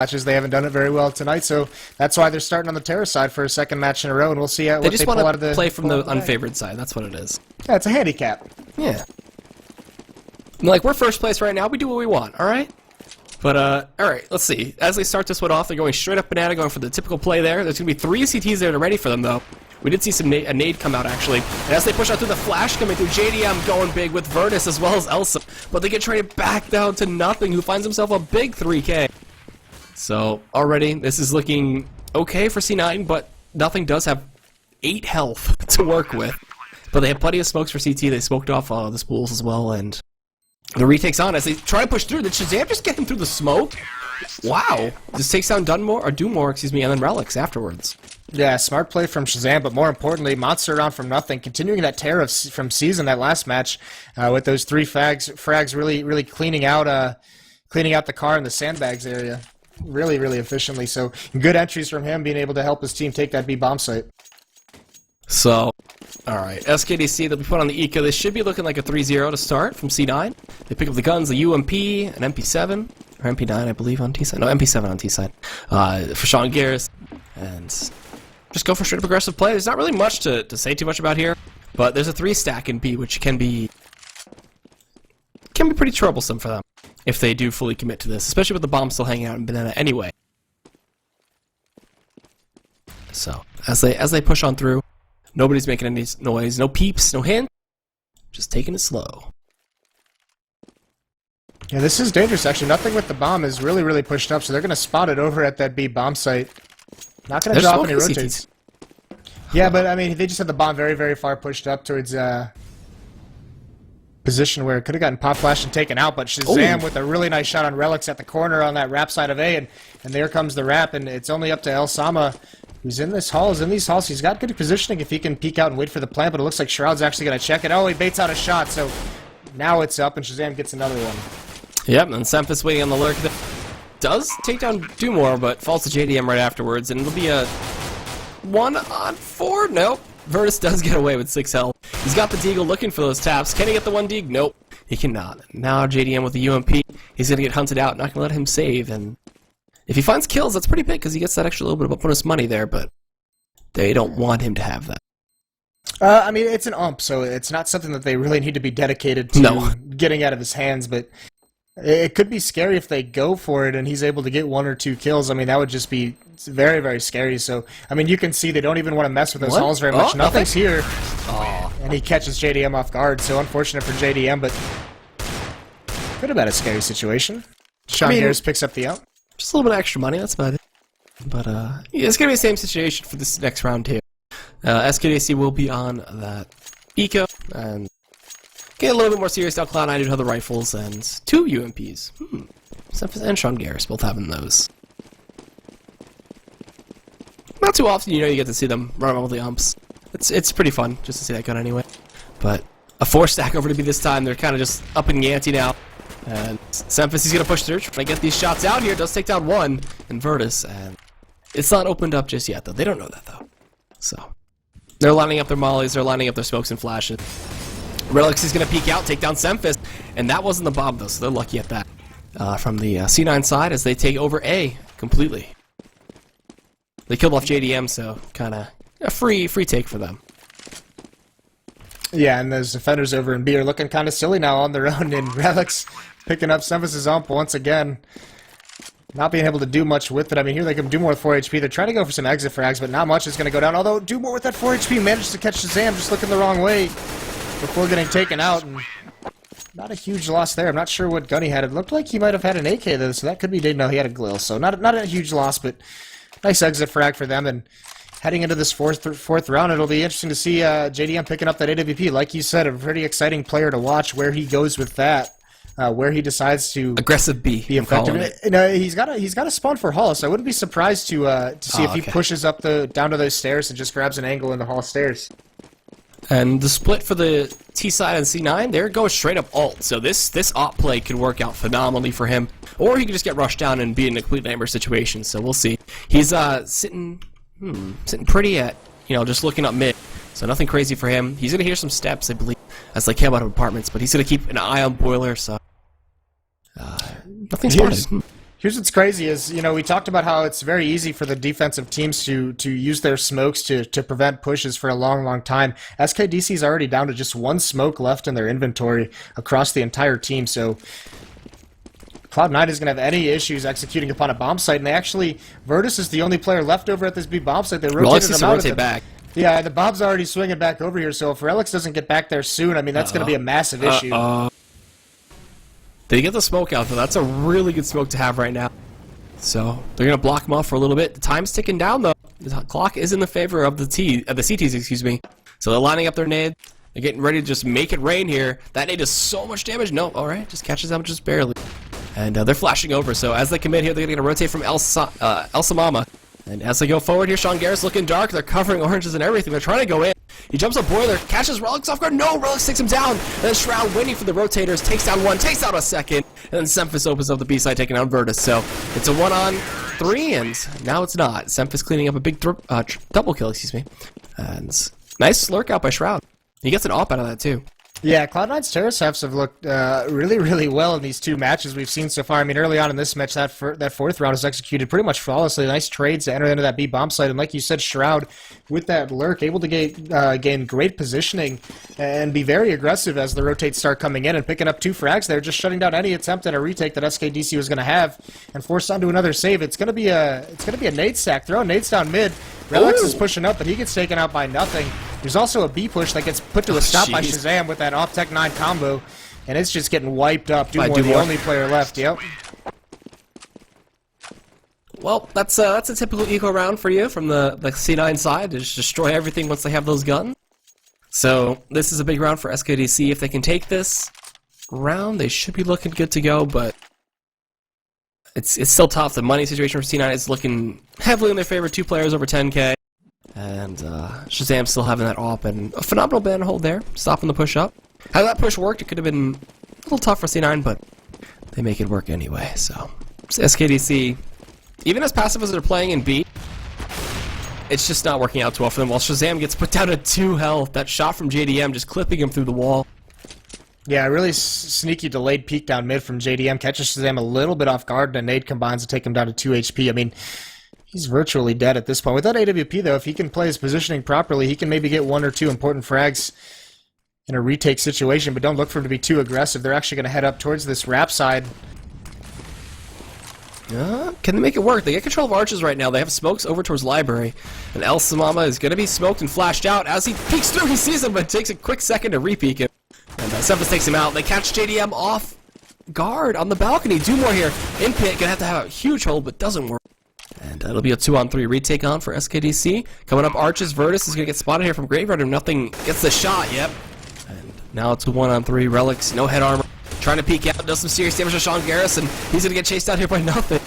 matches. They haven't done it very well tonight, so that's why they're starting on the terror side for a second match in a row, and we'll see what they just pull out of want the... to play from the unfavored side. That's what it is. Yeah, it's a handicap. Yeah. Like, we're first place right now. We do what we want, all right? But, all right, let's see. As they start this one off, they're going straight up banana, going for the typical play there. There's going to be 3 CTs there ready for them, though. We did see a nade come out, actually. And as they push out through the flash coming through, JDM going big with Virtus as well as Elsa. But they get traded back down to nothing, who finds himself a big 3K. So, already, this is looking okay for C9, but nothing does have 8 health to work with. But they have plenty of smokes for CT. They smoked off the spools as well, and the retake's on as they try to push through. Did Shazam just get him through the smoke? Wow. This takes down Dunmore, excuse me, and then Relics afterwards. Yeah, smart play from Shazam, but more importantly, Monster around from nothing, continuing that tear from Season that last match with those 3 frags really cleaning out the car in the sandbags area. Really efficiently. So good entries from him, being able to help his team take that B bomb site. So, alright, SKDC, they'll be put on the Eco. This should be looking like a 3-0 to start from C9. They pick up the guns, the UMP, an MP7, or MP9, I believe, on T-side. No, MP7 on T-side. For Sean Garris. And just go for straight up aggressive play. There's not really much to say too much about here, but there's a 3-stack in B, which can be pretty troublesome for them if they do fully commit to this, especially with the bomb still hanging out in banana anyway. So, as they push on through, nobody's making any noise, no peeps, no hint, just taking it slow. Yeah, this is dangerous, actually. Nothing with the bomb is really pushed up, so they're going to spot it over at that B bomb site. Not going to drop any rotates. Yeah, but, I mean, they just had the bomb very far pushed up towards position where it could have gotten pop flashed and taken out, but Shazam with a really nice shot on Relics at the corner on that wrap side of A, and there comes the wrap, and it's only up to El Sama, who's in these halls. He's got good positioning if he can peek out and wait for the plant, but it looks like Shroud's actually going to check it. Oh, he baits out a shot, so now it's up, and Shazam gets another one. Yep, and Semphis waiting on the lurk. Does take down Dumore, but falls to JDM right afterwards, and it'll be a 1-on-4? Nope. Virtus does get away with 6 health. He's got the Deagle looking for those taps. Can he get the 1 Deagle? Nope. He cannot. Now JDM with the UMP. He's going to get hunted out. Not going to let him save. And if he finds kills, that's pretty big because he gets that extra little bit of bonus money there, but they don't want him to have that. I mean, it's an ump, so it's not something that they really need to be dedicated to getting out of his hands, but it could be scary if they go for it and he's able to get 1 or 2 kills. I mean, that would just be very scary. So, I mean, you can see they don't even want to mess with those halls very much. Nothing's here. And he catches JDM off guard, so unfortunate for JDM, but could have been a scary situation. Sean Harris picks up the out. Just a little bit of extra money, that's about it. But, yeah, it's going to be the same situation for this next round, too. SKDC will be on that Eco, and get a little bit more serious now. Cloud9 do have the rifles, and 2 UMPs. Semphis and Sean Garris both having those. Not too often, you get to see them run around with the umps. It's pretty fun just to see that gun anyway. But a 4-stack over to be this time. They're kind of just up in the ante now. And Semphis, he's going to push through, trying to get these shots out here. Does take down 1 in Virtus, and it's not opened up just yet, though. They don't know that, though. So, they're lining up their mollies, they're lining up their smokes and flashes. Relics is going to peek out, take down Semphis, and that wasn't the bomb, though, so they're lucky at that. From the C9 side, as they take over A completely. They killed off JDM, so kind of a free take for them. Yeah, and those defenders over in B are looking kind of silly now on their own, and Relics picking up Semphis' ump once again. Not being able to do much with it. I mean, here they can do more with 4 HP. They're trying to go for some exit frags, but not much is going to go down. Although, do more with that 4 HP managed to catch Shazam just looking the wrong way before getting taken out. And not a huge loss there. I'm not sure what gun he had. It looked like he might have had an AK, though, so that could be... No, he had a Glil, so not a huge loss, but nice exit frag for them. And heading into this fourth round, it'll be interesting to see JDM picking up that AWP. Like you said, a pretty exciting player to watch where he goes with that. Where he decides to aggressive B, be effective. No, he's got a spawn for Hall, so I wouldn't be surprised to see if he pushes up down to those stairs and just grabs an angle in the Hall stairs. And the split for the T side and C9, they're going straight up alt. So this op play could work out phenomenally for him, or he could just get rushed down and be in a complete nightmare situation. So we'll see. He's sitting pretty at just looking up mid. So nothing crazy for him. He's gonna hear some steps, I believe, as they came out of apartments, but he's gonna keep an eye on Boiler. So. Nothing spotted. Here's what's crazy is, you know, we talked about how it's very easy for the defensive teams to use their smokes to prevent pushes for a long time. SKDC's already down to just one smoke left in their inventory across the entire team, so Cloud9 isn't going to have any issues executing upon a bomb site, and they actually, Virtus is the only player left over at this B bomb site. They rotated them out. Rotate back. Yeah, the bomb's already swinging back over here, so if Relix doesn't get back there soon, I mean, that's going to be a massive issue. They get the smoke out, though. That's a really good smoke to have right now. So they're going to block them off for a little bit. The time's ticking down, though. The clock is in the favor of the CTs, excuse me. So they're lining up their nade. They're getting ready to just make it rain here. That nade does so much damage. No, all right, just catches them just barely. And they're flashing over. So as they commit here, they're going to rotate from Elsa Mama. And as they go forward here, Sean Garrett's looking dark. They're covering oranges and everything. They're trying to go in. He jumps a boiler, catches Relix off guard. No, Relix takes him down. And then Shroud waiting for the rotators, takes down one, takes out a second. And then Semphis opens up the B side, taking out Virtus. So it's a 1-on-3, and now it's not. Semphis cleaning up a big double kill, excuse me. And nice lurk out by Shroud. He gets an op out of that, too. Yeah, Cloud9's Terrasafs have looked really well in these two matches we've seen so far. I mean, early on in this match, that fourth round was executed pretty much flawlessly. Nice trades to enter into that B bomb site, and like you said, Shroud with that lurk, able to gain great positioning and be very aggressive as the rotates start coming in and picking up 2 frags there, just shutting down any attempt at a retake that SKDC was going to have and forced onto another save. It's going to be a nade stack, throwing nades down mid. Relix is pushing up, but he gets taken out by nothing. There's also a B push that gets put to a stop by Shazam with that off Tech 9 combo, and it's just getting wiped up. Dumore, the only player left. Yep. Well, that's a typical eco round for you from the C9 side. To just destroy everything once they have those guns. So this is a big round for SKDC. If they can take this round, they should be looking good to go, but it's still tough. The money situation for C9 is looking heavily in their favor. 2 players over 10k. And Shazam still having that op, and a phenomenal ban hold there, stopping the push up. How that push worked, it could have been a little tough for C9, but they make it work anyway. So SKDC, even as passive as they're playing in B, it's just not working out too well for them. While Shazam gets put down to 2 health, that shot from JDM just clipping him through the wall. Yeah, really sneaky delayed peek down mid from JDM, catches Shazam a little bit off guard, and a nade combines to take him down to 2 HP. I mean, he's virtually dead at this point. With that AWP, though, if he can play his positioning properly, he can maybe get 1 or 2 important frags in a retake situation, but don't look for him to be too aggressive. They're actually going to head up towards this wrap side. Can they make it work? They get control of arches right now. They have smokes over towards library. And El Samama is going to be smoked and flashed out. As he peeks through, he sees him, but it takes a quick second to re-peek him. And Semphis takes him out. They catch JDM off guard on the balcony. Dumore here in pit. Going to have a huge hold, but doesn't work. And it'll be a 2-on-3 retake on for SKDC. Coming up, Arches. Virtus is going to get spotted here from Graveyard, and nothing gets the shot. Yep. And now it's a 1-on-3. Relics, no head armor. Trying to peek out, does some serious damage to Sean Garrison. He's going to get chased out here by nothing.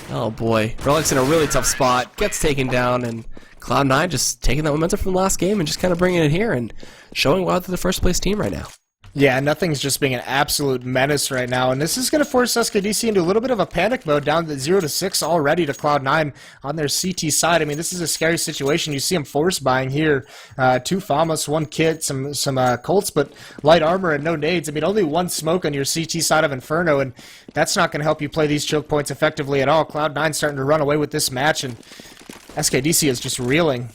Oh boy. Relics in a really tough spot. Gets taken down, and Cloud9 just taking that momentum from the last game and just kind of bringing it here and showing why they're the first place team right now. Yeah, nothing's just being an absolute menace right now, and this is going to force SKDC into a little bit of a panic mode, down to 0-6 already to Cloud9 on their CT side. I mean, this is a scary situation. You see them force buying here, 2 FAMAS, 1 kit, some Colts, but light armor and no nades. I mean, only 1 smoke on your CT side of Inferno, and that's not going to help you play these choke points effectively at all. Cloud9 starting to run away with this match, and SKDC is just reeling.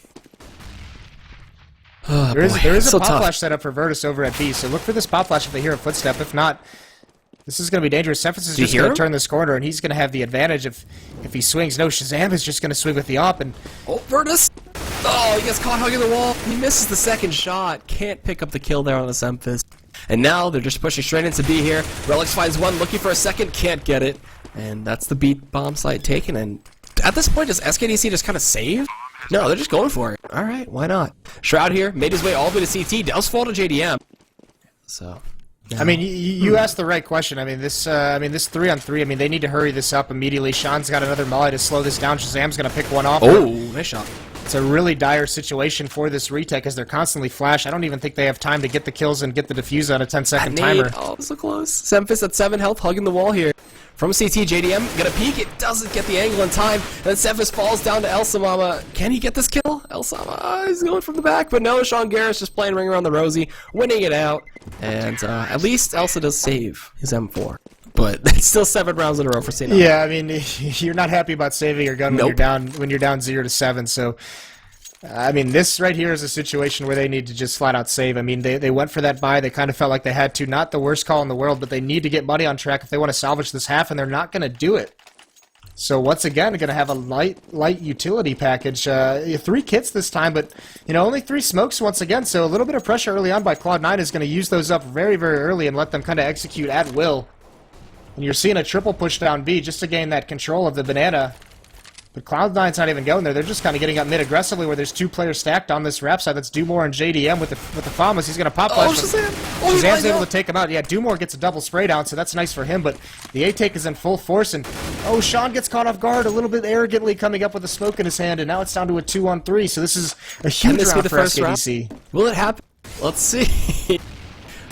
Oh, there is a pop tough. flash set up for Virtus over at B, so look for this pop flash if they hear a footstep. If not, this is going to be dangerous. Semphis is just going to turn this corner, and he's going to have the advantage if he swings. No, Shazam is just going to swing with the op, and oh, Virtus! Oh, he gets caught hugging the wall. He misses the second shot. Can't pick up the kill there on the Semphis. And now they're just pushing straight into B here. Relics finds 1, looking for a second, can't get it. And that's the B bomb site taken, and at this point, does SKDC just kind of save? No, they're just going for it. All right, why not? Shroud here made his way all the way to CT. Does fall to JDM. So, I mean, you asked the right question. I mean, this 3-on-3. I mean, they need to hurry this up immediately. Sean's got another melee to slow this down. Shazam's going to pick one off. Oh, nice shot. It's a really dire situation for this retake as they're constantly flash. I don't even think they have time to get the kills and get the defuse on a 10-second timer. Oh, so close. Semphis at 7 health, hugging the wall here. From CT, JDM gonna peek. It doesn't get the angle in time. And then Semphis falls down to Elsamama. Can he get this kill? Elsamama is going from the back, but no. Sean Garrett's just playing ring around the rosy, winning it out. And at least Elsa does save his M4. but it's still 7 rounds in a row for C9. Yeah, I mean, you're not happy about saving your gun Nope. when you're down 0-7. So, I mean, this right here is a situation where they need to just flat out save. I mean, they went for that buy. They kind of felt like they had to. Not the worst call in the world, but they need to get money on track if they want to salvage this half, and they're not going to do it. So once again, going to have a light utility package. 3 kits this time, but only 3 smokes once again. So a little bit of pressure early on by Cloud9 is going to use those up very, very early and let them kind of execute at will. And you're seeing a triple push down B just to gain that control of the banana. But Cloud9's not even going there. They're just kind of getting up mid aggressively where there's 2 players stacked on this rap side. That's Dumore and JDM with the Famas. He's going to pop flash. Shazam's able to take him out. Yeah, Dumore gets a double spray down, so that's nice for him. But the A-take is in full force. And, Sean gets caught off guard a little bit arrogantly coming up with a smoke in his hand. And now it's down to a 2-on-3. So this is a huge round for SKDC. Will it happen? Let's see.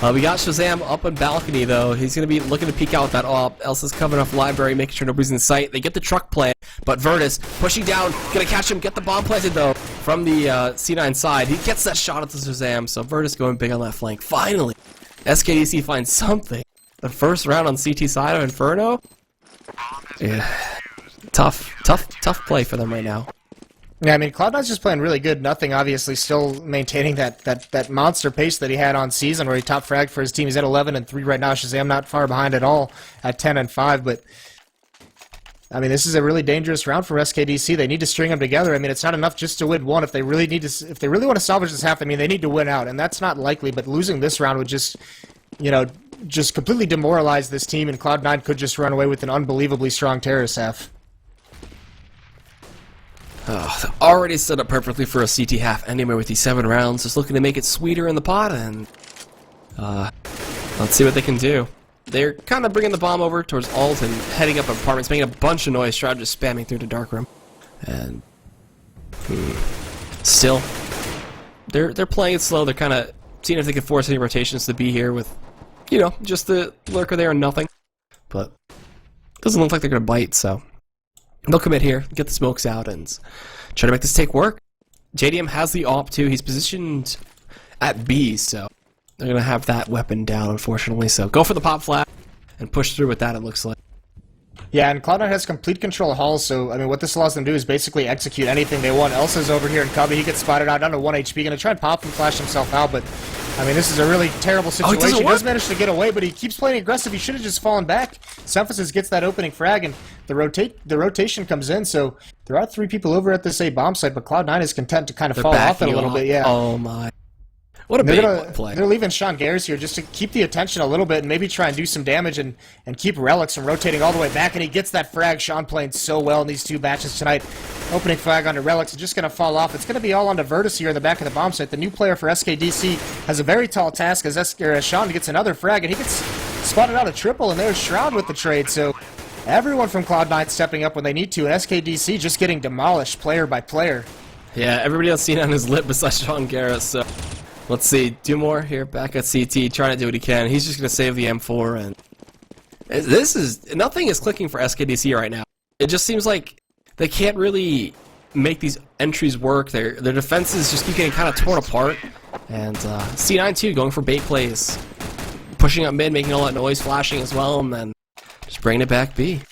We got Shazam up on balcony, though. He's going to be looking to peek out with that AWP. Elsa's covering off library, making sure nobody's in sight. They get the truck plant, but Virtus pushing down, going to catch him, get the bomb planted, though, from the C9 side. He gets that shot at the Shazam, so Virtus going big on that flank. Finally, SKDC finds something. The first round on CT side of Inferno? Yeah. Tough play for them right now. Yeah, I mean, Cloud9's just playing really good. Nothing, obviously, still maintaining that monster pace that he had on season where he top fragged for his team. He's at 11-3 right now. Shazam not far behind at all at 10-5, but I mean, this is a really dangerous round for SKDC. They need to string them together. I mean, it's not enough just to win one. If they really want to salvage this half, I mean, they need to win out, and that's not likely, but losing this round would just, just completely demoralize this team, and Cloud9 could just run away with an unbelievably strong terrorist half. Oh, already set up perfectly for a CT half anyway with these 7 rounds. Just looking to make it sweeter in the pot, and let's see what they can do. They're kind of bringing the bomb over towards alt and heading up apartments, making a bunch of noise, Shroud just spamming through the dark room. And still, they're playing it slow. They're kind of seeing if they can force any rotations to be here with, just the lurker there and nothing. But doesn't look like they're going to bite, so they'll commit here, get the smokes out, and try to make this take work. JDM has the AWP too. He's positioned at B, so they're going to have that weapon down, unfortunately. So go for the pop flat and push through with that, it looks like. Yeah, and Cloud9 has complete control of halls, so, I mean, what this allows them to do is basically execute anything they want. Elsa's over here in Cubby. He gets spotted out down to 1 HP. Going to try and pop and flash himself out, but, I mean, this is a really terrible situation. He does manage to get away, but he keeps playing aggressive. He should have just fallen back. Symphysis gets that opening frag, and the rotation comes in, so there are 3 people over at this A bomb site, but Cloud9 is content to kind of fall off it a little bit, yeah. Oh, my. What a big play. They're leaving Sean Garris here just to keep the attention a little bit and maybe try and do some damage and keep Relics from rotating all the way back. And he gets that frag. Sean playing so well in these 2 batches tonight. Opening flag onto Relics is just going to fall off. It's going to be all onto Virtus here in the back of the bomb site. The new player for SKDC has a very tall task as Sean gets another frag. And he gets spotted out a triple. And there's Shroud with the trade. So everyone from Cloud9 stepping up when they need to. And SKDC just getting demolished player by player. Yeah, everybody else seen on his lip besides Sean Garris, so let's see. Dumore here back at CT, trying to do what he can. He's just going to save the M4, and nothing is clicking for SKDC right now. It just seems like they can't really make these entries work. Their defenses just keep getting kind of torn apart, and C9 too going for bait plays, pushing up mid, making all that noise, flashing as well, and then just bringing it back B.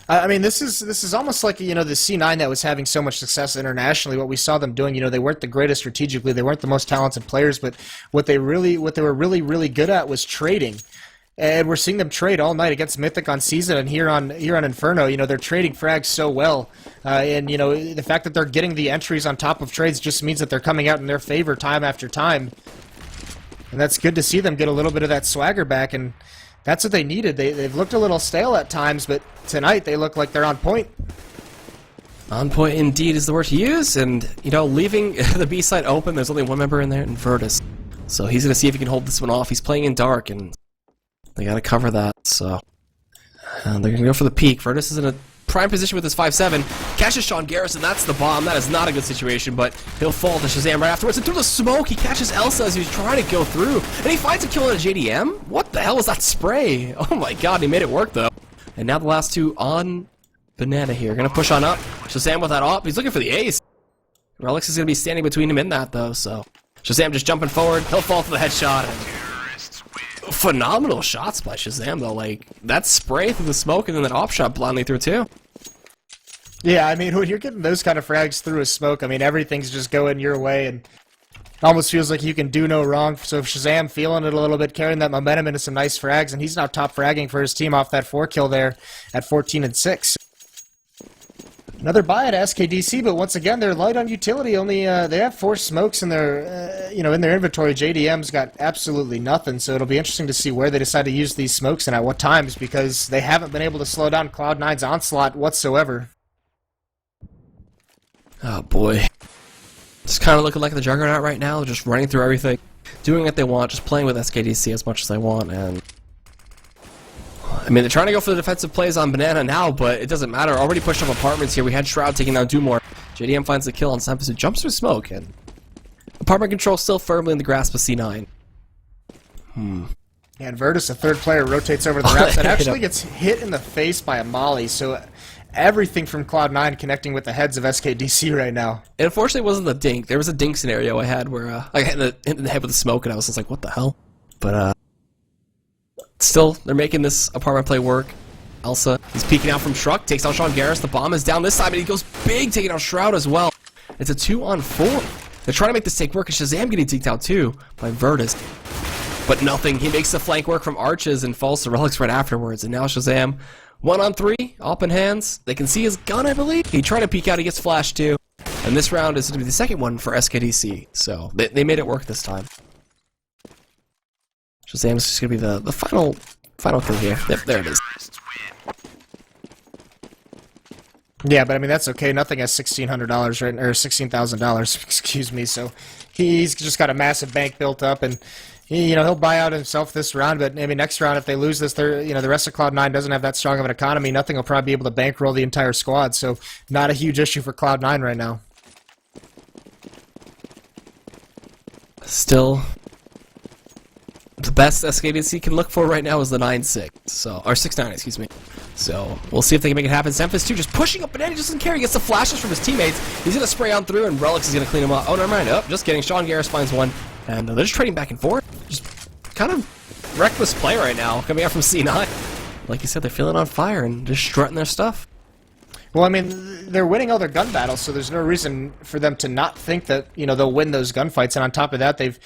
I mean, this is almost like, the C9 that was having so much success internationally. What we saw them doing, they weren't the greatest strategically. They weren't the most talented players, but what they were really good at was trading. And we're seeing them trade all night against Mythic on season and here on Inferno. They're trading frags so well, and the fact that they're getting the entries on top of trades just means that they're coming out in their favor time after time. And that's good to see them get a little bit of that swagger back, and that's what they needed. They've looked a little stale at times, but tonight they look like they're on point. On point indeed is the word to use, and, leaving the B side open, there's only one member in there, in Virtus. So he's going to see if he can hold this one off. He's playing in dark, and they got to cover that, so they're going to go for the peak. Virtus is in a prime position with his 5-7. Catches Sean Garris, and that's the bomb. That is not a good situation, but he'll fall to Shazam right afterwards. And through the smoke, he catches Elsa as he's trying to go through. And he finds a kill on a JDM? What the hell was that spray? Oh my god, he made it work, though. And now the last 2 on Banana here. Gonna push on up. Shazam with that op. He's looking for the ace. Relics is gonna be standing between him in that, though, so Shazam just jumping forward. He'll fall for the headshot. And phenomenal shots by Shazam, though. Like, that spray through the smoke and then that op shot blindly through, too. Yeah, I mean, when you're getting those kind of frags through a smoke, I mean, everything's just going your way, and it almost feels like you can do no wrong. So if Shazam feeling it a little bit, carrying that momentum into some nice frags, and he's now top fragging for his team off that 4-kill there at 14-6. Another buy at SKDC, but once again, they're light on utility. Only they have 4 smokes in their, in their inventory. JDM's got absolutely nothing, so it'll be interesting to see where they decide to use these smokes and at what times, because they haven't been able to slow down Cloud9's onslaught whatsoever. Oh, boy. Just kind of looking like the Juggernaut right now, just running through everything, doing what they want, just playing with SKDC as much as they want, and I mean, they're trying to go for the defensive plays on Banana now, but it doesn't matter. Already pushed up apartments here. We had Shroud taking down Dumore. JDM finds the kill on Sempus, who jumps through smoke, and apartment control still firmly in the grasp of C9. Yeah, and Virtus, the third player, rotates over the ramp and actually gets hit in the face by a molly, so everything from Cloud9 connecting with the heads of SKDC right now. It unfortunately wasn't the dink. There was a dink scenario I had where I hit in the head with the smoke, and I was just like, what the hell? But, still, they're making this apartment play work. Elsa, he's peeking out from Truck, takes out Sean Garris. The bomb is down this side, but he goes big, taking out Shroud as well. It's a 2-on-4. They're trying to make this take work, and Shazam getting deked out too by Virtus. But nothing. He makes the flank work from Arches and falls to Relics right afterwards. And now Shazam, 1-on-3, open hands. They can see his gun, I believe. He tried to peek out, he gets flashed too. And this round is going to be the second one for SKDC. So they made it work this time. Shazam's just going to be the final kill here. Yep, there it is. Yeah, but I mean, that's okay. Nothing has $1,600, right? Or $16,000, excuse me. So he's just got a massive bank built up, and he'll buy out himself this round. But I mean, next round, if they lose this, the rest of Cloud9 doesn't have that strong of an economy. Nothing will probably be able to bankroll the entire squad. So not a huge issue for Cloud9 right now. Still, the best SKDC can look for right now is the 9-6, or 6-9, excuse me. So we'll see if they can make it happen. Sempus too, just pushing up, and he just doesn't care. He gets the flashes from his teammates. He's gonna spray on through, and Relics is gonna clean him up. Oh, never mind. Oh, just kidding. Sean Garris finds one, and they're just trading back and forth. Just kind of reckless play right now, coming out from C9. Like you said, they're feeling on fire and just strutting their stuff. Well, I mean, they're winning all their gun battles, so there's no reason for them to not think that they'll win those gunfights. And on top of that, they've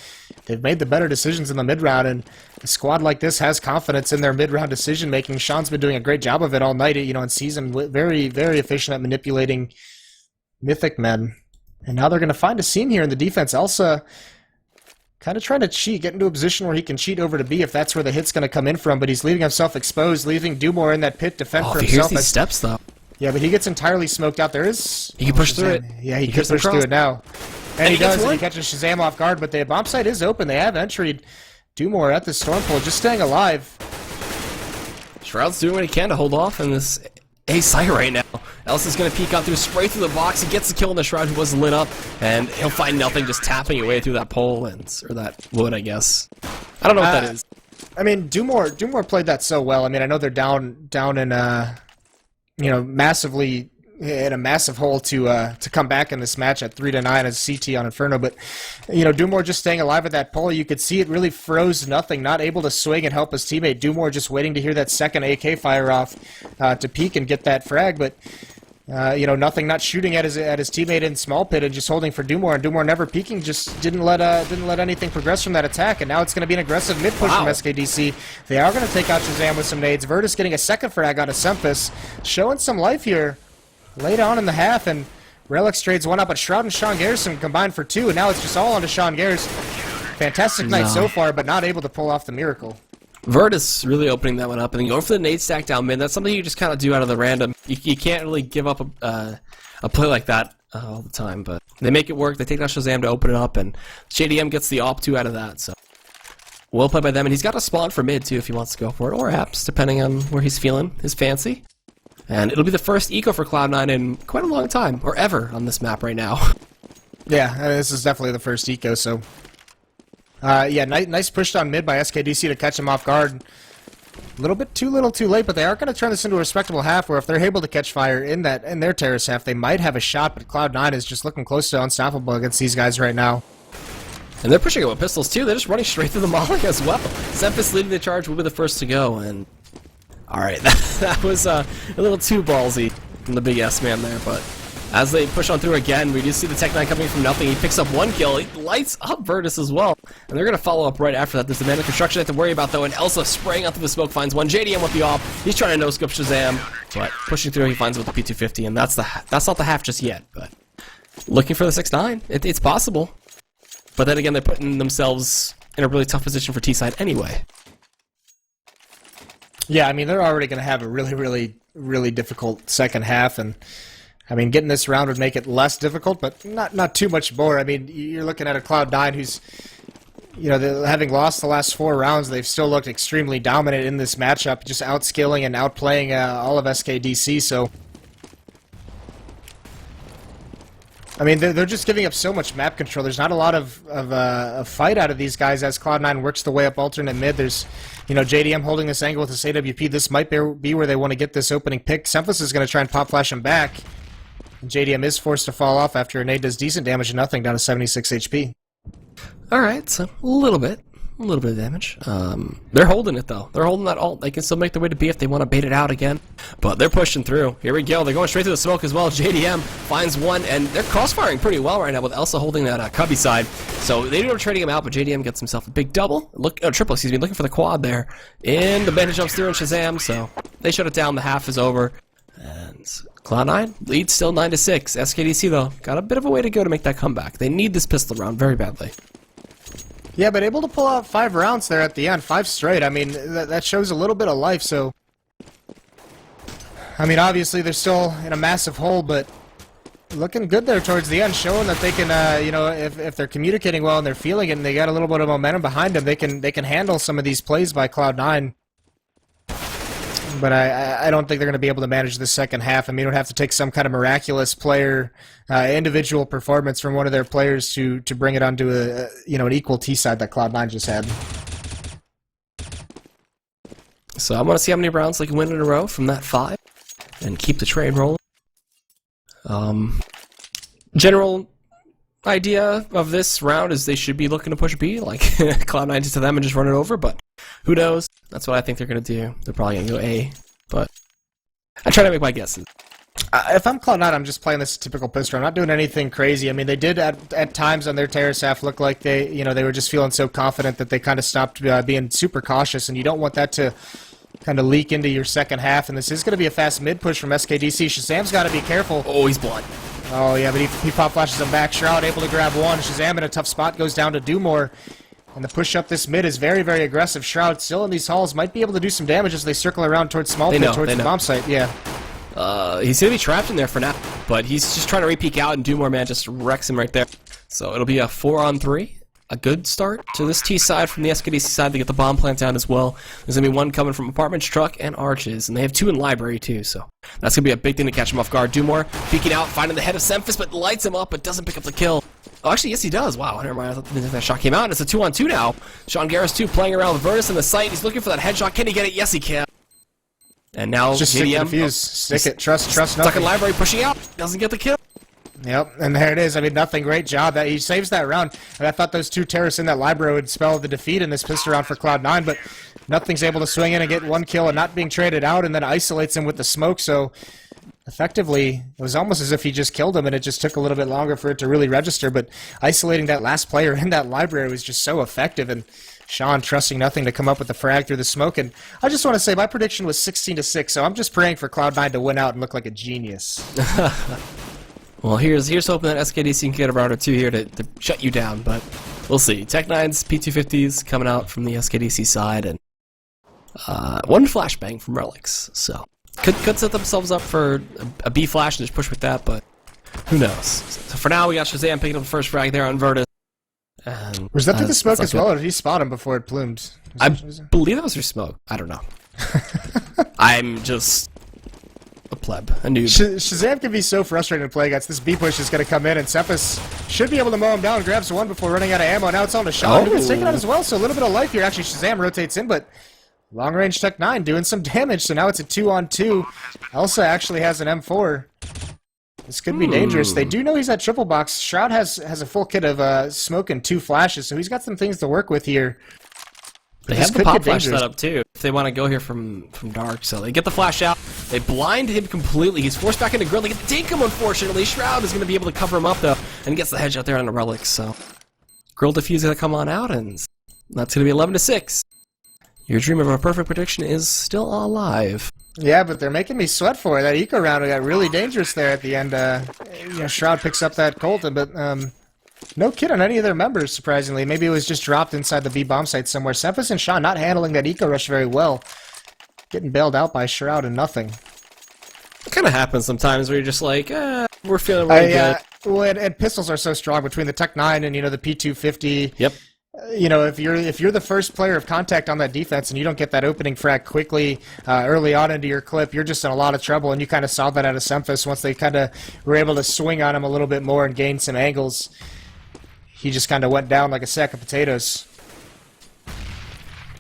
made the better decisions in the mid round, and a squad like this has confidence in their mid round decision making. Sean's been doing a great job of it all night. In season, very very efficient at manipulating mythic men. And now they're going to find a seam here in the defense. Elsa kind of trying to cheat, get into a position where he can cheat over to B if that's where the hit's going to come in from. But he's leaving himself exposed, leaving Dumore in that pit to fend for himself. himself. He hears these steps though. Yeah, but he gets entirely smoked out. There is... He can push through it. Yeah, he can push through it now. And he does, and he catches Shazam off guard, but the bomb site is open. They have entried Dumore at the Stormpool, just staying alive. Shroud's doing what he can to hold off in this A site right now. Elsa's going to peek out through, spray through the box. He gets the kill on the Shroud, who wasn't lit up, and he'll find nothing, just tapping away through that pole, or that wood, I guess. I don't know what that is. I mean, Dumore played that so well. I mean, I know they're down in massively in a massive hole to come back in this match at 3-9 as CT on Inferno, but Dumore just staying alive at that pole. You could see it really froze nothing, not able to swing and help his teammate. Dumore just waiting to hear that second AK fire off to peek and get that frag, but nothing, not shooting at his teammate in small pit and just holding for Dumore, and Dumore never peeking, just didn't let anything progress from that attack, and now it's going to be an aggressive mid push from SKDC. They are going to take out Shazam with some nades. Virtus getting a second frag out of Sempus, showing some life here late on in the half, and Relics trades one up, but Shroud and Sean Garrison combined for 2, and now it's just all onto Sean Garrison. Fantastic night so far, but not able to pull off the miracle. Virtus really opening that one up, and then going for the nade stack down mid. That's something you just kind of do out of the random. You can't really give up a play like that all the time, but they make it work. They take down Shazam to open it up, and JDM gets the op 2 out of that, so well played by them. And he's got a spawn for mid, too, if he wants to go for it, or apps, depending on where he's feeling his fancy. And it'll be the first eco for Cloud9 in quite a long time, or ever, on this map right now. Yeah, this is definitely the first eco, so... nice push down mid by SKDC to catch him off guard. A little too late, but they are going to turn this into a respectable half, where if they're able to catch fire in their terrace half, they might have a shot, but Cloud9 is just looking close to unstoppable against these guys right now. And they're pushing it with pistols too. They're just running straight through the molly as well. Xemphis leading the charge will be the first to go. And alright, that was a little too ballsy from the big S-man there. But as they push on through again, we do see the Tech-9 coming from nothing. He picks up 1 kill. He lights up Virtus as well. And they're going to follow up right after that. There's the man of construction they have to worry about, though. And Elsa spraying out through the smoke finds one. JDM with the off. He's trying to no-scope Shazam. But pushing through, he finds with the P250. And that's not the half just yet. But looking for the 6-9. It's possible. But then again, they're putting themselves in a really tough position for T-side anyway. Yeah, I mean, they're already going to have a really difficult second half, and I mean, getting this round would make it less difficult, but not too much more. I mean, you're looking at a Cloud9 who's, you know, having lost the last 4 rounds, they've still looked extremely dominant in this matchup, just outskilling and outplaying all of SKDC, so I mean, they're just giving up so much map control. There's not a lot of fight out of these guys as Cloud9 works the way up alternate mid. There's, you know, JDM holding this angle with this AWP. This might be where they want to get this opening pick. Xemphis is going to try and pop flash him back. JDM is forced to fall off after a nade does decent damage to nothing, down to 76 HP. Alright, so a little bit of damage. They're holding it though. They're holding that ult. They can still make their way to B if they want to bait it out again. But they're pushing through. Here we go. They're going straight through the smoke as well. JDM finds one, and they're crossfiring pretty well right now with Elsa holding that cubby side. So they are trading him out, but JDM gets himself a big double. Triple, excuse me, looking for the quad there. And the bandit jumps through and Shazam, so they shut it down. The half is over. And Cloud9 leads still 9-6. SKDC though, got a bit of a way to go to make that comeback. They need this pistol round very badly. Yeah, but able to pull out 5 rounds there at the end, 5 straight. I mean, that shows a little bit of life, so I mean, obviously they're still in a massive hole, but looking good there towards the end, showing that they can, you know, if they're communicating well and they're feeling it and they got a little bit of momentum behind them, they can handle some of these plays by Cloud9. But I don't think they're going to be able to manage the second half. I mean, it would have to take some kind of miraculous player, individual performance from one of their players to bring it onto a an equal T side that Cloud9 just had. So I want to see how many rounds they can win in a row from that 5 and keep the train rolling. General idea of this round is they should be looking to push B, like Cloud9 to them and just run it over, but who knows? That's what I think they're going to do. They're probably going to go A, but I try to make my guesses. If I'm Cloud9, I'm just playing this typical pistol. I'm not doing anything crazy. I mean, they did at times on their Terrace half look like they were just feeling so confident that they kind of stopped being super cautious, and you don't want that to kind of leak into your second half, and this is going to be a fast mid push from SKDC. Shazam's got to be careful. Oh, he's blind. Oh, yeah, but he pop flashes him back. Shroud able to grab one. Shazam in a tough spot, goes down to do more. And the push up this mid is very, very aggressive. Shroud still in these halls, might be able to do some damage as they circle around towards small pit, towards the bomb site. Yeah. He's going to be trapped in there for now, but he's just trying to re-peek out, and Dumore Man just wrecks him right there. So it'll be a 4-on-3. A good start to this T side from the SKDC side to get the bomb plant down as well. There's going to be one coming from Apartments, Truck, and Arches, and they have 2 in Library too, so that's going to be a big thing to catch him off guard. Dumore peeking out, finding the head of Xemphis, but lights him up, but doesn't pick up the kill. Oh, actually, yes, he does. Wow, never mind. I thought that shot came out, and it's a 2-on-2 now. Sean Garris, too, playing around with Virtus in the site. He's looking for that headshot. Can he get it? Yes, he can. And now, just stick the fuse. Stick it. Trust nothing. Stuck in Library, pushing out. Doesn't get the kill. Yep, and there it is. I mean, nothing. Great job. That he saves that round. And I thought those 2 terrorists in that library would spell the defeat in this pistol round for Cloud9, but nothing's able to swing in and get 1 kill and not being traded out, and then isolates him with the smoke. So effectively, it was almost as if he just killed him, and it just took a little bit longer for it to really register. But isolating that last player in that library was just so effective, and Sean trusting nothing to come up with the frag through the smoke. And I just want to say my prediction was 16-6, so I'm just praying for Cloud9 to win out and look like a genius. Well, here's hoping that SKDC can get a round or 2 here to shut you down, but we'll see. Tech-9's P250s coming out from the SKDC side, and 1 flashbang from Relics, so could set themselves up for a B flash and just push with that, but who knows. So for now, we got Shazam picking up the first frag there on Virtus. Was that through the smoke as well, or did he spot him before it plumed? I believe that was through smoke. I don't know. I'm just a pleb, a noob. Shazam can be so frustrating to play against. This B push is going to come in, and Xemphis should be able to mow him down. Grabs 1 before running out of ammo. Now it's on to Sean, who gets taken out as well. So a little bit of life here. Actually, Shazam rotates in, but long range Tech-9 doing some damage. So now it's a 2-on-2. Elsa actually has an M4. This could be dangerous. They do know he's at triple box. Shroud has a full kit of smoke and 2 flashes, so he's got some things to work with here. They have the pop flash set up too, if they want to go here from dark. So they get the flash out. They blind him completely. He's forced back into grill. They can dink him, unfortunately. Shroud is going to be able to cover him up, though, and gets the headshot there on the relics. So grill defuse going to come on out, and that's going to be 11-6. Your dream of a perfect prediction is still alive. Yeah, but they're making me sweat for it. That eco round got really dangerous there at the end. Shroud picks up that Colton, but no kit on any of their members, surprisingly. Maybe it was just dropped inside the B bomb site somewhere. Cephas and Sean not handling that eco rush very well. Getting bailed out by Shroud and nothing. It kind of happens sometimes where you're just like, we're feeling really good. Well, and pistols are so strong between the Tech 9 and, the P250. Yep. If you're the first player of contact on that defense and you don't get that opening frag quickly early on into your clip, you're just in a lot of trouble. And you kind of saw that out of Semphis once they kind of were able to swing on him a little bit more and gain some angles. He just kind of went down like a sack of potatoes.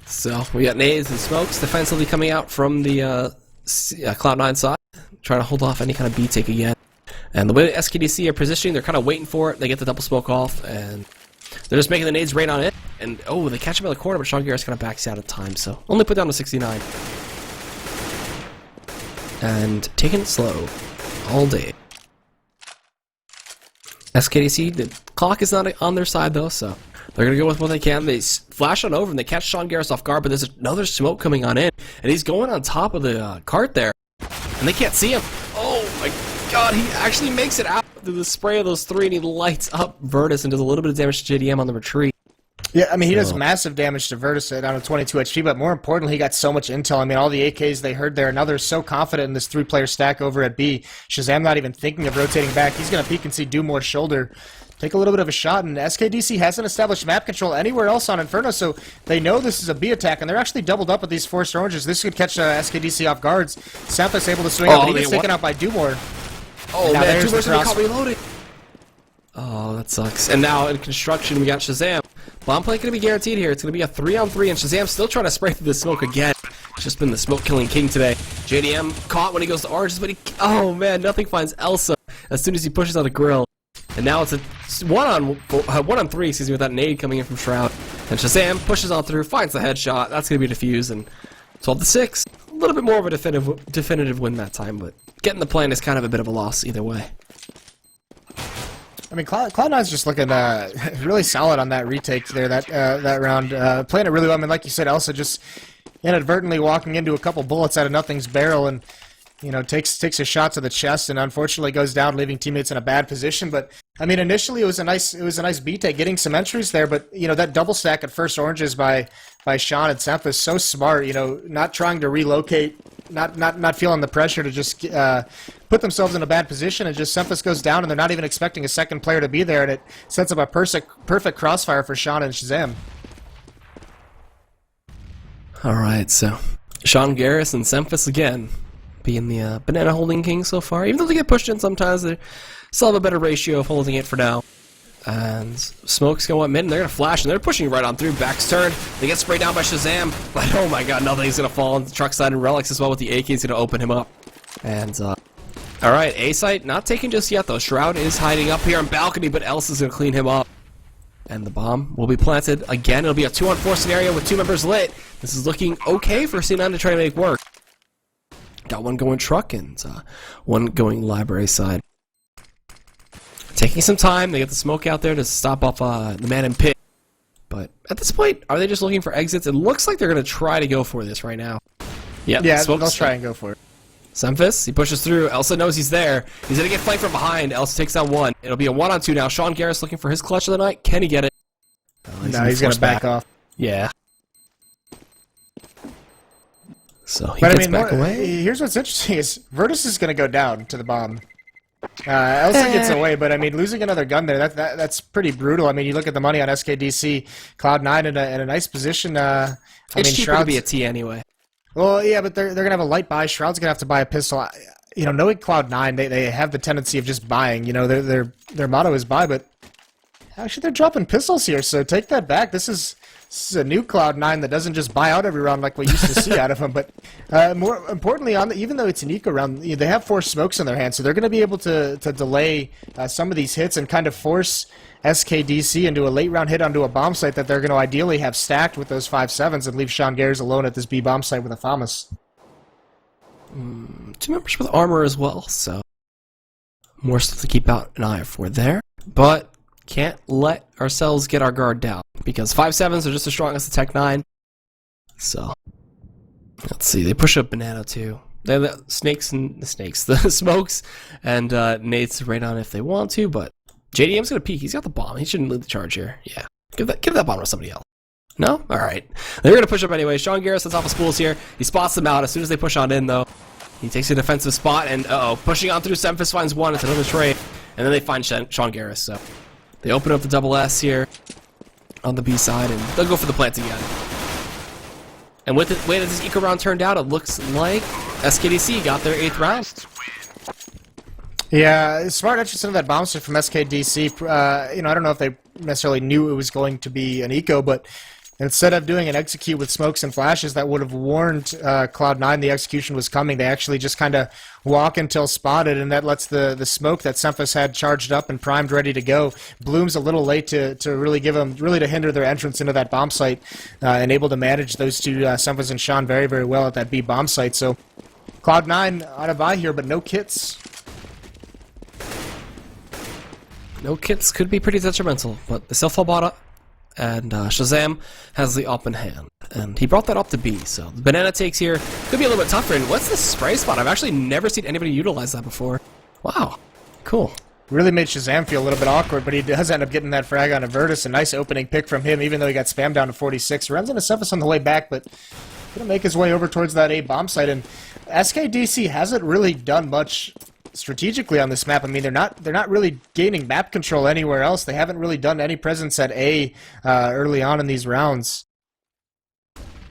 So we got nades and smokes defensively coming out from the Cloud9 side, trying to hold off any kind of B take again. And the way the SKDC are positioning, they're kind of waiting for it. They get the double smoke off, and they're just making the nades rain on it. And they catch him in the corner, but Sean Garris kind of backs out of time, so only put down to 69. And taking it slow all day. SKDC, the clock is not on their side though, so they're going to go with what they can. They flash on over and they catch Sean Garris off guard, but there's another smoke coming on in, and he's going on top of the cart there, and they can't see him. Oh my god, he actually makes it out through the spray of those 3, and he lights up Virtus and does a little bit of damage to JDM on the retreat. Yeah, I mean, he does massive damage to Virtus down to 22 HP, but more importantly, he got so much intel. I mean, all the AKs they heard there, and now they're so confident in this 3-player stack over at B. Shazam not even thinking of rotating back. He's going to peek and see Dumore shoulder. Take a little bit of a shot, and SKDC hasn't established map control anywhere else on Inferno, so they know this is a B attack, and they're actually doubled up with these forced oranges. This could catch SKDC off guards. Semphis able to swing up, but he gets taken out by Dumore. Oh, now man, Dumore's going to call reloading. Oh, that sucks. And now in construction, we got Shazam. Bomb play going to be guaranteed here. It's going to be a 3-on-3, and Shazam still trying to spray through the smoke again. It's just been the smoke-killing king today. JDM caught when he goes to oranges, but oh man, nothing finds Elsa as soon as he pushes out a grill. And now it's a 1-on-3, excuse me, with that nade coming in from Shroud. And Shazam pushes on through, finds the headshot. That's going to be defused, and 12-6. A little bit more of a definitive win that time, but getting the plan is kind of a bit of a loss either way. I mean, Cloud9's just looking really solid on that retake there, that round. Playing it really well. I mean, like you said, Elsa just inadvertently walking into a couple bullets out of nothing's barrel and, takes a shot to the chest and unfortunately goes down, leaving teammates in a bad position. But, I mean, initially it was a nice B take, getting some entries there, but, that double stack at first oranges by Sean and Semphis is so smart, not trying to relocate, not feeling the pressure to just put themselves in a bad position, and just Semphis goes down, and they're not even expecting a second player to be there, and it sets up a perfect crossfire for Sean and Shazam. Alright, so Sean Garris and Semphis again being the banana holding king so far. Even though they get pushed in sometimes, they still have a better ratio of holding it for now. And Smoke's going mid, and they're going to flash, and they're pushing right on through. Back's turned. They get sprayed down by Shazam. But oh my god, nothing's going to fall on the truck side, and Relics as well with the AK is going to open him up. And, alright, A site not taken just yet, though. Shroud is hiding up here on balcony, but Elsa's going to clean him up. And the bomb will be planted again. It'll be a 2-on-4 scenario with 2 members lit. This is looking okay for C9 to try to make work. Got one going truck and one going library side. Taking some time. They get the smoke out there to stop off the man in pit. But at this point, are they just looking for exits? It looks like they're going to try to go for this right now. Yeah, they'll try and go for it. Semphis, he pushes through. Elsa knows he's there. He's going to get flanked from behind. Elsa takes down one. It'll be a 1-on-2 now. Sean Garris looking for his clutch of the night. Can he get it? No, he's going to back off. Yeah. So he gets back away. Here's what's interesting is Virtus is going to go down to the bomb. Elsa gets away, but I mean, losing another gun there, that's pretty brutal. I mean, you look at the money on SKDC, Cloud9 in a nice position. It's cheaper to be a T anyway. Well, yeah, but they're going to have a light buy. Shroud's going to have to buy a pistol. Knowing Cloud9, they have the tendency of just buying. Their motto is buy, but actually they're dropping pistols here, so take that back. This is This is a new Cloud9 that doesn't just buy out every round like we used to see out of them. But more importantly, even though it's an eco round, they have 4 smokes in their hand, so they're going to be able to delay some of these hits and kind of force SKDC into a late round hit onto a bomb site that they're going to ideally have stacked with those 5.7s and leave Sean Garris alone at this B bomb site with a FAMAS. 2 members with armor as well, so more stuff to keep out an eye for there. But can't let ourselves get our guard down, because 5.7s are just as strong as the Tech 9. So, let's see, they push up Banana too. They have the the smokes, and nades right on if they want to, but JDM's gonna peek. He's got the bomb. He shouldn't lead the charge here. Yeah, give that bomb to somebody else. No? Alright. They're gonna push up anyway. Sean Garris sets off the spools here. He spots them out as soon as they push on in, though. He takes a defensive spot, and pushing on through, Semphis finds one. It's another trade, and then they find Sean Garris, so they open up the double S here on the B side, and they'll go for the plant again. And with the way that this eco round turned out, it looks like SKDC got their 8th round. Yeah, smart entrance into that bomb site from SKDC. I don't know if they necessarily knew it was going to be an eco, but instead of doing an execute with smokes and flashes that would have warned Cloud9 the execution was coming, they actually just kind of walk until spotted, and that lets the smoke that Semphis had charged up and primed ready to go. Bloom's a little late to really to hinder their entrance into that bomb site, and able to manage those two, Semphis and Sean, very, very well at that B bomb site. So Cloud9 on a buy here, but no kits. No kits could be pretty detrimental, but the self-fall bought up, and Shazam has the up in hand. And he brought that up to B, so the banana takes here could be a little bit tougher. And what's the spray spot? I've actually never seen anybody utilize that before. Wow, cool. Really made Shazam feel a little bit awkward, but he does end up getting that frag on a Virtus. A nice opening pick from him, even though he got spammed down to 46. Runs into Semphis on the way back, but going to make his way over towards that A bomb site. And SKDC hasn't really done much strategically on this map. I mean, they're not really gaining map control anywhere else. They haven't really done any presence at A early on in these rounds.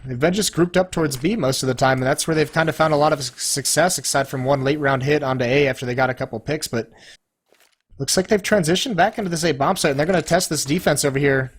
They've been just grouped up towards B most of the time, and that's where they've kind of found a lot of success, aside from one late round hit onto A after they got a couple picks. But looks like they've transitioned back into this A bomb site, and they're going to test this defense over here.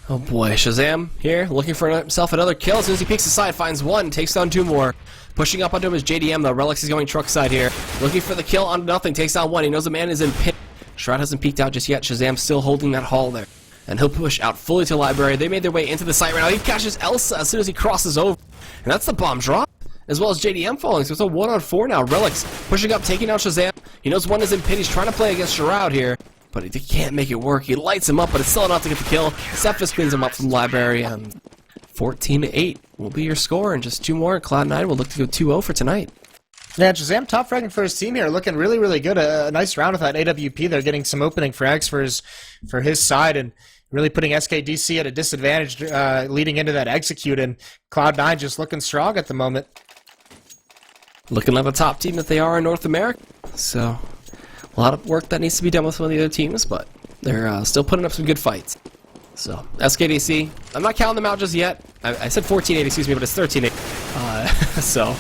Oh boy, Shazam here, looking for himself another kill. As soon as he peeks aside, finds one, takes down 2 more. Pushing up onto him is JDM, though. Relics is going truck side here. Looking for the kill on nothing, takes down 1. He knows the man is in pin. Shroud hasn't peeked out just yet. Shazam still holding that haul there. And he'll push out fully to library. They made their way into the site right now. He catches Elsa as soon as he crosses over. And that's the bomb drop, as well as JDM falling. So it's a 1-on-4 now. Relics pushing up, taking out Shazam. He knows one is in pin. He's trying to play against Shroud here, but he can't make it work. He lights him up, but it's still enough to get the kill. Semphis cleans him up from library, and 14-8 will be your score, and just 2 more. Cloud9 will look to go 2-0 for tonight. Yeah, Shazam top fragging for his team here, looking really, really good. A nice round with that AWP. They're getting some opening frags for his side, and really putting SKDC at a disadvantage leading into that execute, and Cloud9 just looking strong at the moment. Looking like the top team that they are in North America. So a lot of work that needs to be done with some of the other teams, but they're still putting up some good fights. So, SKDC, I'm not counting them out just yet. I said 14-8, excuse me, but it's 13-8. So,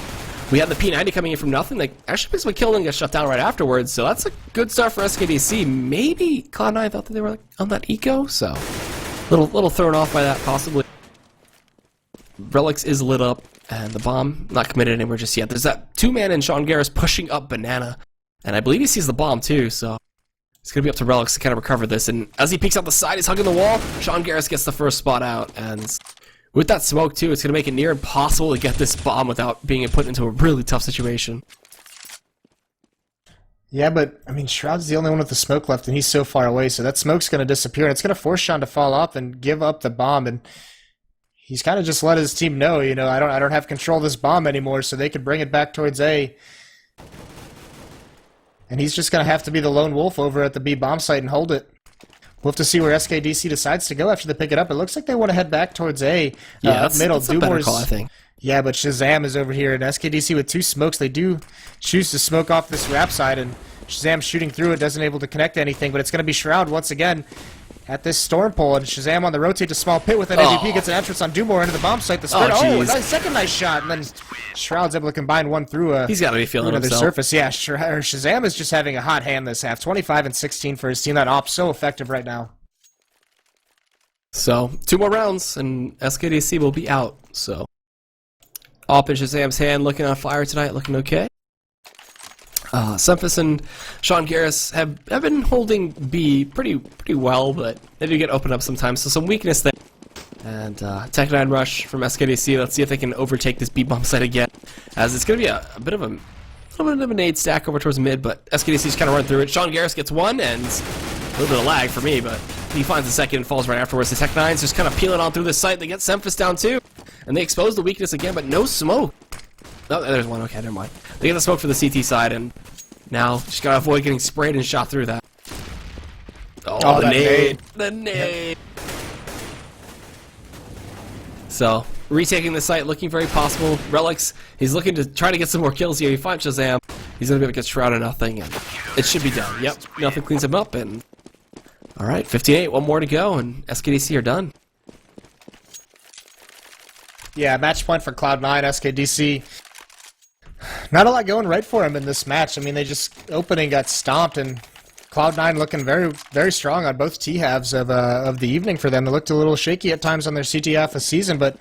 we had the P90 coming in from nothing. They actually picks up a kill and got shut down right afterwards, so that's a good start for SKDC. Maybe Cloud9 thought that they were on that eco, so little thrown off by that, possibly. Relics is lit up, and the bomb not committed anywhere just yet. There's that 2-man in Sean Garris pushing up Banana, and I believe he sees the bomb too, so it's going to be up to Relics to kind of recover this. And as he peeks out the side, he's hugging the wall. Sean Garris gets the first spot out, and with that smoke too, it's going to make it near impossible to get this bomb without being put into a really tough situation. Yeah, but, I mean, Shroud's the only one with the smoke left, and he's so far away, so that smoke's going to disappear, and it's going to force Sean to fall off and give up the bomb, and he's kind of just let his team know, I don't have control of this bomb anymore, so they could bring it back towards A. And he's just going to have to be the lone wolf over at the B bomb site and hold it. We'll have to see where SKDC decides to go after they pick it up. It looks like they want to head back towards A. Yeah, up middle. That's a better call, I think. Yeah, but Shazam is over here, and SKDC with 2 smokes. They do choose to smoke off this wrap side, and Shazam shooting through it, doesn't able to connect to anything, but it's going to be Shroud once again at this storm pole, and Shazam on the rotate to small pit with an AVP, gets an entrance on Dumore into the bomb site. The spread, second nice shot, and then Shroud's able to combine one through he's got to be feeling another himself. surface. Yeah, Shazam is just having a hot hand this half. 25 and 16 for his team. That op's so effective right now. So, 2 more rounds, and SKDC will be out, so. Op in Shazam's hand, looking on fire tonight, looking okay. Semphis and Sean Garris have been holding B pretty well, but they do get opened up sometimes, so some weakness there. And Tech 9 rush from SKDC. Let's see if they can overtake this B bomb site again, as it's going to be a bit of a little bit of a nade stack over towards mid, but SKDC's kind of run through it. Sean Garris gets one, and a little bit of lag for me, but he finds the second and falls right afterwards. The Tech 9's just kind of peeling on through this site. They get Semphis down too, and they expose the weakness again, but no smoke. Oh, there's one. Okay, never mind. They get the smoke for the CT side, and now just gotta avoid getting sprayed and shot through that. Oh, the nade. The nade. So, retaking the site, looking very possible. Relics, he's looking to try to get some more kills here. He finds Shazam. He's gonna be able to get Shroud of Nothing, and it should be done. Yep, Nothing cleans him up, and alright, 15-8, one more to go, and SKDC are done. Yeah, match point for Cloud9, SKDC. Not a lot going right for him in this match. I mean, they just opening got stomped, and Cloud9 looking very strong on both T-halves of the evening for them. They looked a little shaky at times on their CT half of season, but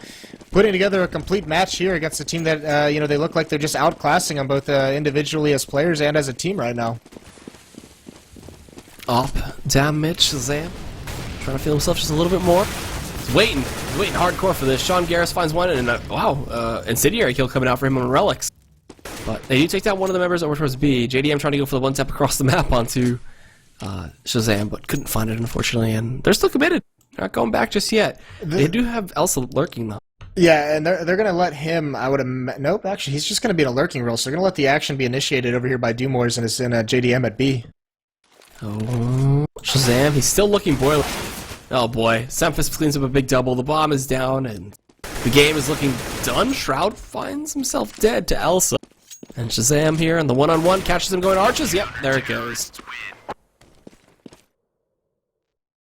putting together a complete match here against a team that, you know, they look like they're just outclassing them both individually as players and as a team right now. Op, damage, Shazam. Trying to feel himself just a little bit more. He's waiting hardcore for this. Sean Garris finds one, and wow, Incendiary kill coming out for him on Relics. But they do take down one of the members over towards B. JDM trying to go for the one tap across the map onto Shazam, but couldn't find it, unfortunately, and they're still committed. They're not going back just yet. They do have Elsa lurking, though. Yeah, and they're going to let him, nope, actually, he's just going to be in a lurking role, so they're going to let the action be initiated over here by Dumors and is in JDM at B. Oh, Shazam, he's still looking boiler. Oh boy, Semphis cleans up a big double, the bomb is down, and the game is looking done. Shroud finds himself dead to Elsa. And Shazam here, and the one-on-one catches him going arches. Yep, there it goes.